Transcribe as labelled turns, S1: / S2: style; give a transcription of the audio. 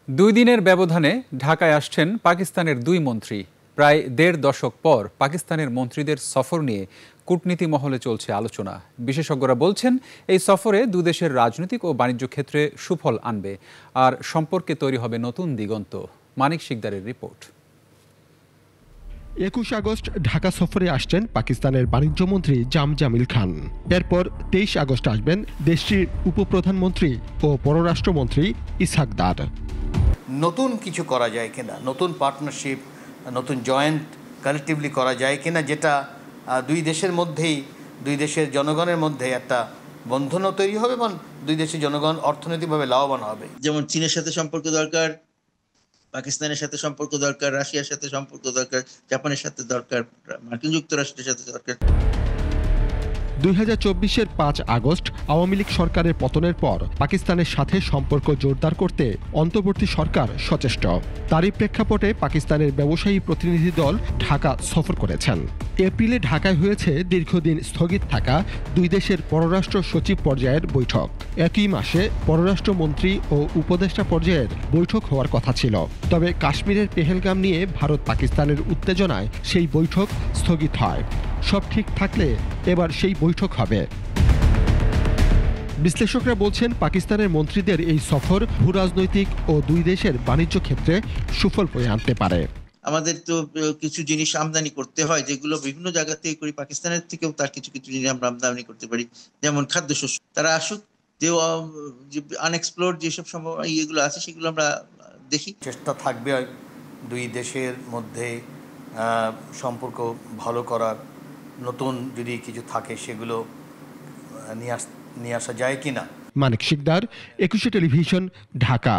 S1: দুই দিনের ব্যবধানে ঢাকায় আসছেন পাকিস্তানের দুই মন্ত্রী। প্রায় দেড় দশক পর পাকিস্তানের মন্ত্রীদের সফর নিয়ে কূটনীতি মহলে চলছে আলোচনা। বিশেষজ্ঞরা বলছেন, এই সফরে দুদেশের রাজনৈতিক ও বাণিজ্য ক্ষেত্রে সুফল আনবে আর সম্পর্কে তৈরি হবে নতুন দিগন্ত। মানিক শিকদারের রিপোর্ট।
S2: ২১ আগস্ট ঢাকা সফরে আসছেন পাকিস্তানের বাণিজ্যমন্ত্রী জামিল খান। এরপর ২৩ আগস্ট আসবেন দেশটির উপপ্রধানমন্ত্রী ও পররাষ্ট্রমন্ত্রী ইসহাক দার।
S3: নতুন কিছু করা যায় কিনা, নতুন পার্টনারশিপ, নতুন জয়েন্ট কালেক্টিভলি করা যায় কিনা, যেটা দুই দেশের মধ্যেই, দুই দেশের জনগণের মধ্যে একটা বন্ধনও তৈরি হবে এবং দুই দেশের জনগণ অর্থনৈতিকভাবে লাভবান হবে।
S4: যেমন চীনের সাথে সম্পর্ক দরকার, পাকিস্তানের সাথে সম্পর্ক দরকার, রাশিয়ার সাথে সম্পর্ক দরকার, জাপানের সাথে দরকার, মার্কিন যুক্তরাষ্ট্রের সাথে দরকার।
S2: ২০২৪-এর ৫ আগস্ট আওয়ামী লীগ সরকারের পতনের পর পাকিস্তানের সাথে সম্পর্ক জোরদার করতে অন্তর্বর্তী সরকার সচেষ্ট। তারই প্রেক্ষাপটে পাকিস্তানের ব্যবসায়ী প্রতিনিধি দল ঢাকা সফর করেছেন। এপ্রিলে ঢাকায় হয়েছে দীর্ঘদিন স্থগিত থাকা দুই দেশের পররাষ্ট্র সচিব পর্যায়ের বৈঠক। একই মাসে পররাষ্ট্রমন্ত্রী ও উপদেষ্টা পর্যায়ের বৈঠক হওয়ার কথা ছিল। তবে কাশ্মীরের পেহেলগাম নিয়ে ভারত পাকিস্তানের উত্তেজনায় সেই বৈঠক স্থগিত হয়। সব ঠিক থাকলে এবার সেই বৈঠক হবে। বিশ্লেষকরা বলছেন, পাকিস্তানের মন্ত্রীদের এই সফর ভূরাজনৈতিক ও দুই দেশের বাণিজ্য ক্ষেত্রে সুফল বয়ে আনতে পারে।
S4: আমাদের তো কিছু জিনিস আমদানি করতে হয়, যেগুলো বিভিন্ন জায়গা থেকে করি, পাকিস্তানের থেকেও তার কিছু কিছু জিনিস আমরা আমদানি করতে পারি, যেমন খাদ্যশস্য। তারা আসুক, যে আনএক্সপ্লোরড যেসব এগুলো আছে সেগুলো আমরা দেখি।
S3: চেষ্টা থাকবে দুই দেশের মধ্যে সম্পর্ক ভালো করার, নতুন যদি কিছু থাকে সেগুলো নিয়ে আসা যায় কিনা।
S2: মানিক শিকদার, ২১ টেলিভিশন, ঢাকা।